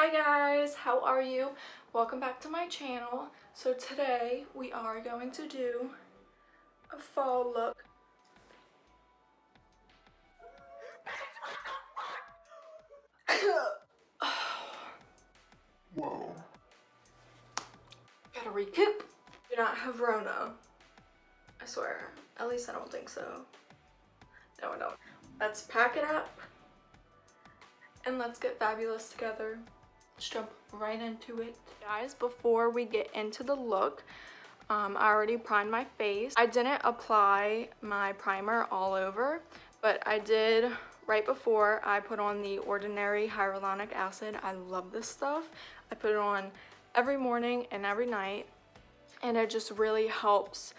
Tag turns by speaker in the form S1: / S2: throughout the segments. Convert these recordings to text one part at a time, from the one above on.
S1: Hi guys, how are you? Welcome back to my channel. So today we are going to do a fall look.
S2: Whoa.
S1: Gotta recoup. Do not have Rona. I swear. At least I don't think so. No, I don't. Let's pack it up and let's get fabulous together. Let's jump right into it. Guys, before we get into the look, I already primed my face. I didn't apply my primer all over, but I did right before. I put on the Ordinary Hyaluronic Acid. I love this stuff. I put it on every morning and every night, and it just really helps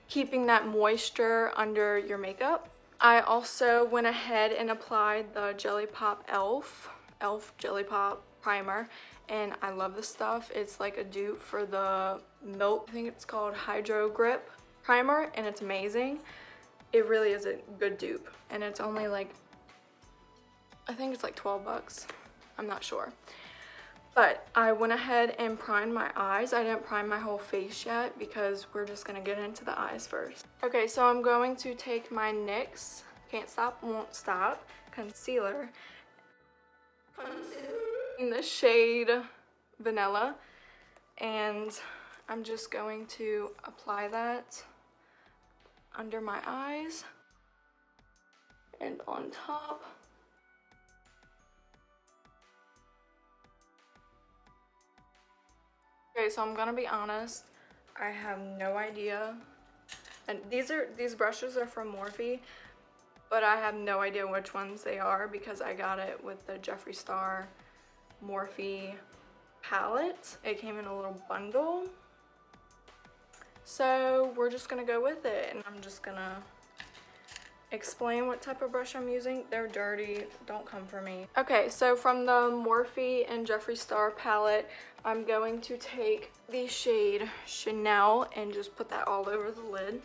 S1: keeping that moisture under your makeup. I also went ahead and applied the Jelly Pop e.l.f. Jelly Pop primer, and I love this stuff. It's like a dupe for the Milk, I think it's called Hydro Grip primer, and it's amazing. It really is a good dupe, and it's only like, I think it's like 12 bucks. I'm not sure. But I went ahead and primed my eyes. I didn't prime my whole face yet because we're just gonna get into the eyes first. Okay, so I'm going to take my NYX Can't Stop, Won't Stop concealer in the shade Vanilla, and I'm just going to apply that under my eyes and on top. Okay, so I'm gonna be honest, I have no idea, and these brushes are from Morphe, but I have no idea which ones they are because I got it with the Jeffree Star Morphe palette. It came in a little bundle, so we're just gonna go with it, and I'm just gonna explain what type of brush I'm using. They're dirty, don't come for me. Okay, so from the Morphe and Jeffree Star palette, I'm going to take the shade Chanel and just put that all over the lid.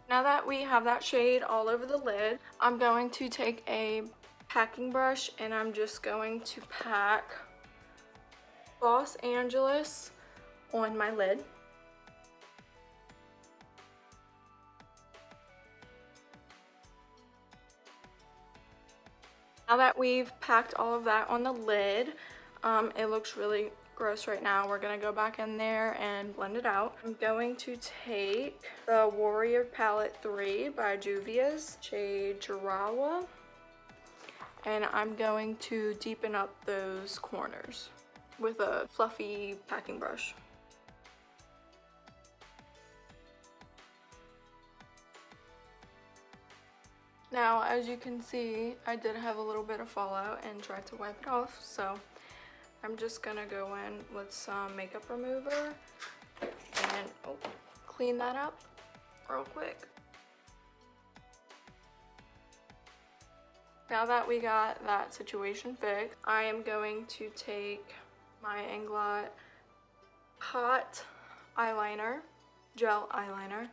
S1: Now that we have that shade all over the lid, I'm going to take a packing brush and I'm just going to pack Los Angeles on my lid. Now that we've packed all of that on the lid, it looks really gross right now. We're gonna go back in there and blend it out. I'm going to take the Warrior Palette 3 by Juvia's shade Jarawa, and I'm going to deepen up those corners with a fluffy packing brush. Now, as you can see, I did have a little bit of fallout and tried to wipe it off, so I'm just gonna go in with some makeup remover and clean that up real quick. Now that we got that situation fixed, I am going to take my Inglot Hot eyeliner, gel eyeliner,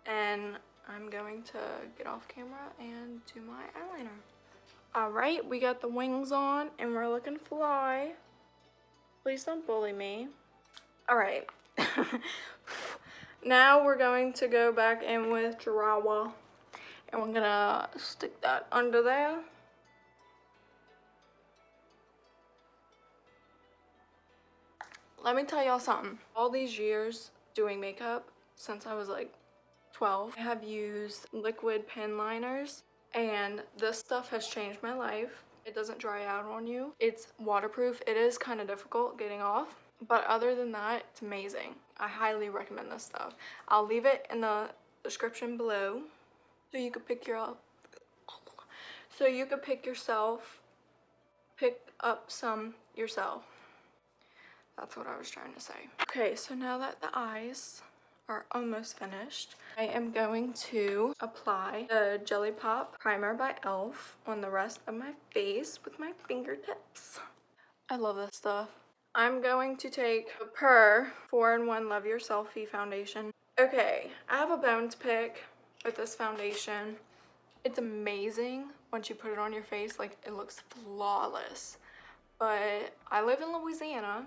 S1: and I'm going to get off camera and do my eyeliner. Alright, we got the wings on and we're looking fly. Please don't bully me. Alright. Now we're going to go back in with Jarawa, and we're gonna stick that under there. Let me tell y'all something. All these years doing makeup, since I was like 12, I have used liquid pen liners, and this stuff has changed my life. It doesn't dry out on you. It's waterproof. It is kind of difficult getting off, but other than that, it's amazing. I highly recommend this stuff. I'll leave it in the description below so you could pick up some yourself. That's what I was trying to say. Okay, so now that the eyes are almost finished, I am going to apply the Jelly Pop primer by e.l.f. on the rest of my face with my fingertips. I love this stuff. I'm going to take the Per 4-in-1 Love Your Selfie foundation. Okay, I have a bone to pick with this foundation. It's amazing once you put it on your face, like it looks flawless. But I live in Louisiana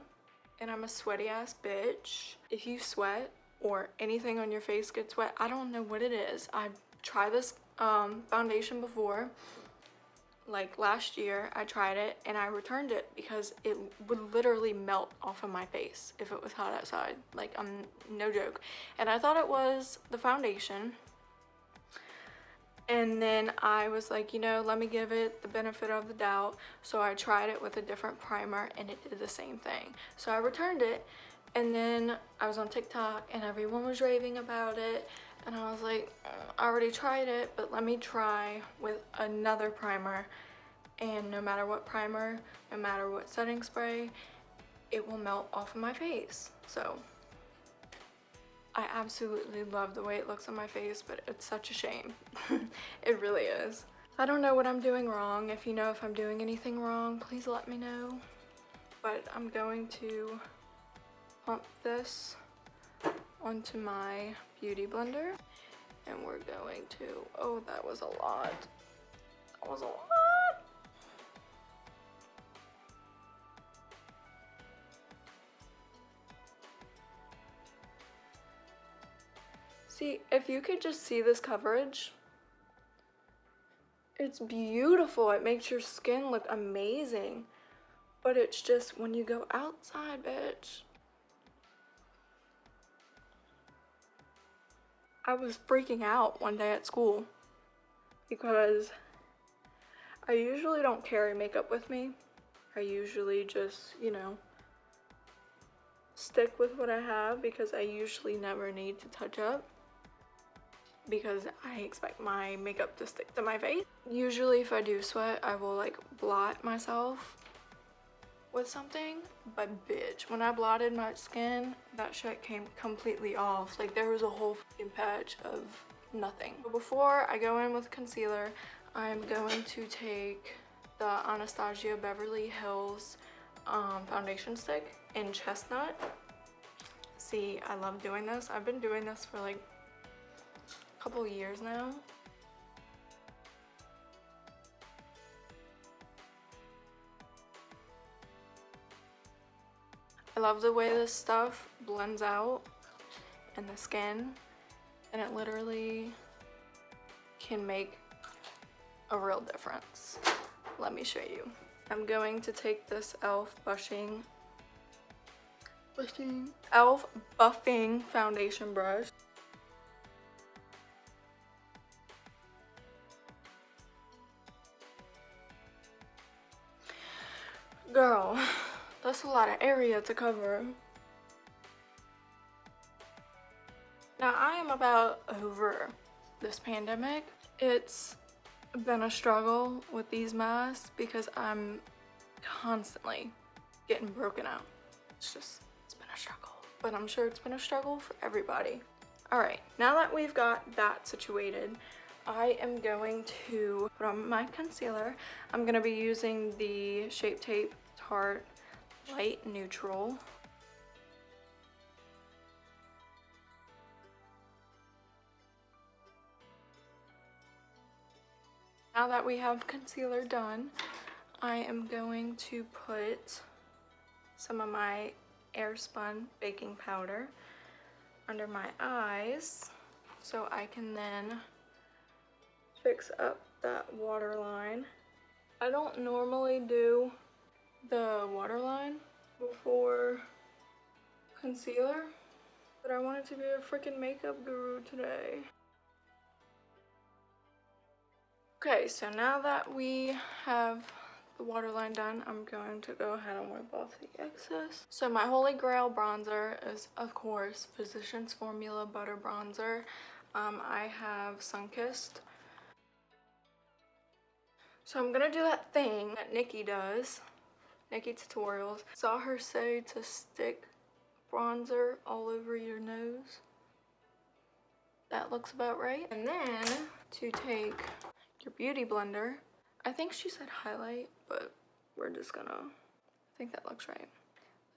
S1: and I'm a sweaty ass bitch. If you sweat or anything on your face gets wet, I don't know what it is. I've tried this foundation before. Like last year I tried it and I returned it because it would literally melt off of my face if it was hot outside. Like, I'm no joke. And I thought it was the foundation. And then I was like, you know, let me give it the benefit of the doubt. So I tried it with a different primer and it did the same thing. So I returned it, and then I was on TikTok and everyone was raving about it. And I was like, I already tried it, but let me try with another primer. And no matter what primer, no matter what setting spray, it will melt off of my face. So I absolutely love the way it looks on my face, but it's such a shame. It really is. I don't know what I'm doing wrong. If you know if I'm doing anything wrong, please let me know. But I'm going to pump this onto my beauty blender. And we're going to, oh, that was a lot. That was a lot. See, if you could just see this coverage, it's beautiful. It makes your skin look amazing. But it's just when you go outside, bitch. I was freaking out one day at school because I usually don't carry makeup with me. I usually just, you know, stick with what I have because I usually never need to touch up, because I expect my makeup to stick to my face. Usually if I do sweat, I will like blot myself with something, but bitch, when I blotted my skin, that shit came completely off. Like, there was a whole fucking patch of nothing. But before I go in with concealer, I'm going to take the Anastasia Beverly Hills foundation stick in Chestnut. See, I love doing this. I've been doing this for like a couple of years now. I love the way this stuff blends out in the skin, and it literally can make a real difference. Let me show you. I'm going to take this e.l.f. buffing foundation brush. Girl, that's a lot of area to cover. Now, I am about over this pandemic. It's been a struggle with these masks because I'm constantly getting broken out. It's been a struggle. But I'm sure it's been a struggle for everybody. Alright, now that we've got that situated, I am going to put on my concealer. I'm going to be using the Shape Tape Tarte Light Neutral. Now that we have concealer done, I am going to put some of my Airspun baking powder under my eyes so I can then fix up that waterline. I don't normally do the waterline before concealer, but I wanted to be a freaking makeup guru today. Okay, so now that we have the waterline done, I'm going to go ahead and wipe off the excess. So my holy grail bronzer is, of course, Physicians Formula Butter Bronzer. I have Sunkissed. So I'm gonna do that thing that Nikki does, Nikki Tutorials. Saw her say to stick bronzer all over your nose. That looks about right. And then to take your beauty blender. I think she said highlight, but we're just gonna, I think that looks right.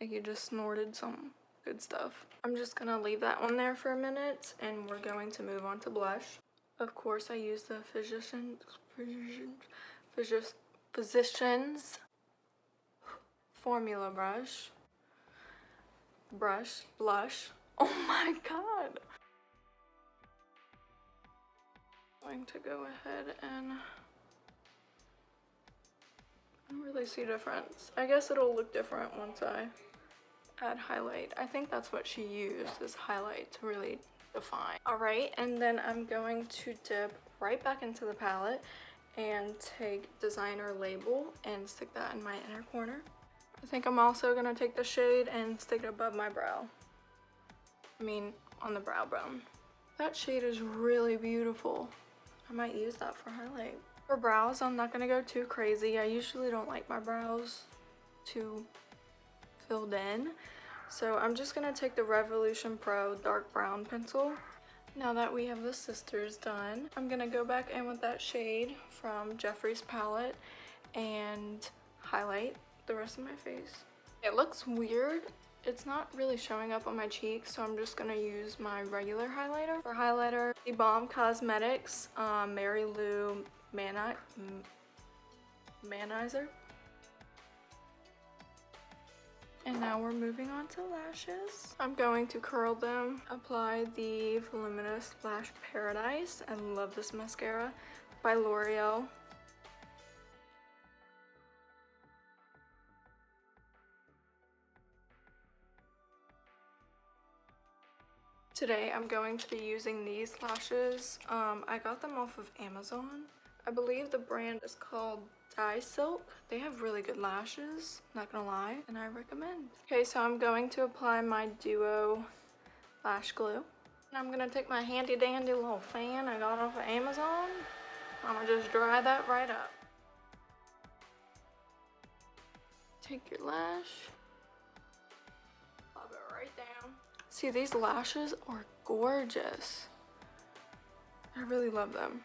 S1: Like you just snorted some good stuff. I'm just gonna leave that on there for a minute and we're going to move on to blush. Of course, I use the Physicians Formula blush. Oh my god. I'm going to go ahead and I don't really see a difference. I guess it'll look different once I add highlight. I think that's what she used, is highlight to really define. Alright, and then I'm going to dip right back into the palette and take Designer Label and stick that in my inner corner. I think I'm also going to take the shade and stick it above my brow. I mean, on the brow bone. That shade is really beautiful. I might use that for highlight. For brows, I'm not going to go too crazy. I usually don't like my brows too filled in. So I'm just going to take the Revolution Pro dark brown pencil. Now that we have the sisters done, I'm going to go back in with that shade from Jeffree's palette and highlight the rest of my face. It looks weird. It's not really showing up on my cheeks, so I'm just going to use my regular highlighter. For highlighter, the Balm Cosmetics Mary Lou Manizer. And now we're moving on to lashes. I'm going to curl them. Apply the Voluminous Lash Paradise. I love this mascara by L'Oreal. Today I'm going to be using these lashes. I got them off of Amazon. I believe the brand is called Dye Silk. They have really good lashes, not gonna lie, and I recommend. Okay, so I'm going to apply my Duo lash glue. And I'm gonna take my handy dandy little fan I got off of Amazon. I'm gonna just dry that right up. Take your lash, pop it right down. See, these lashes are gorgeous. I really love them.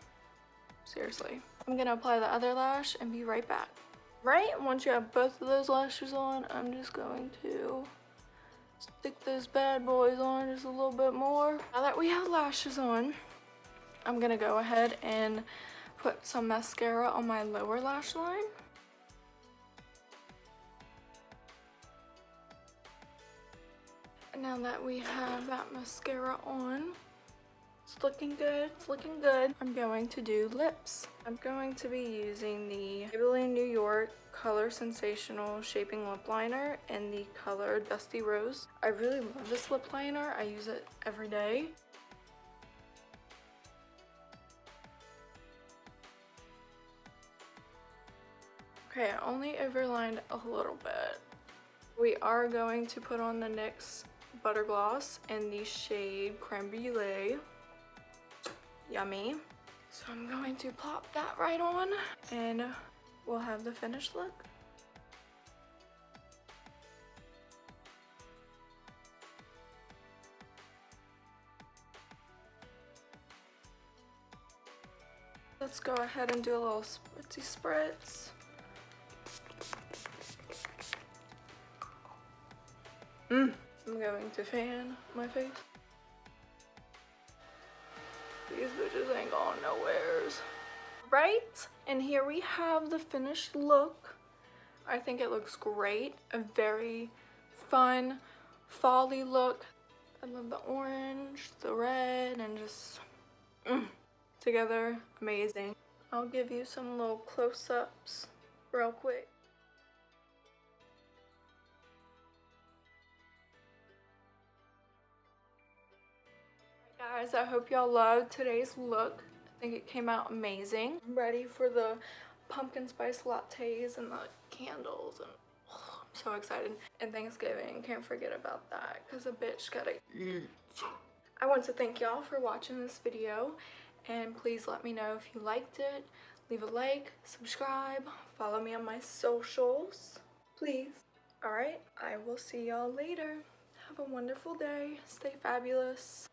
S1: Seriously. I'm gonna apply the other lash and be right back. Right, once you have both of those lashes on, I'm just going to stick those bad boys on just a little bit more. Now that we have lashes on, I'm gonna go ahead and put some mascara on my lower lash line. Now that we have that mascara on, it's looking good, it's looking good. I'm going to do lips. I'm going to be using the Maybelline New York Color Sensational Shaping Lip Liner in the color Dusty Rose. I really love this lip liner. I use it every day. Okay, I only overlined a little bit. We are going to put on the NYX Butter Gloss in the shade Creme Brulee. Yummy. So I'm going to plop that right on and we'll have the finished look. Let's go ahead and do a little spritzy spritz. I'm going to fan my face. These bitches ain't going nowheres. Right? And here we have the finished look. I think it looks great. A very fun, fall-y look. I love the orange, the red, and just together, amazing. I'll give you some little close-ups real quick. Guys, I hope y'all loved today's look. I think it came out amazing. I'm ready for the pumpkin spice lattes and the candles, and I'm so excited. And Thanksgiving, can't forget about that because a bitch gotta eat. I want to thank y'all for watching this video, and please let me know if you liked it. Leave a like, subscribe, follow me on my socials, please. Alright, I will see y'all later. Have a wonderful day. Stay fabulous.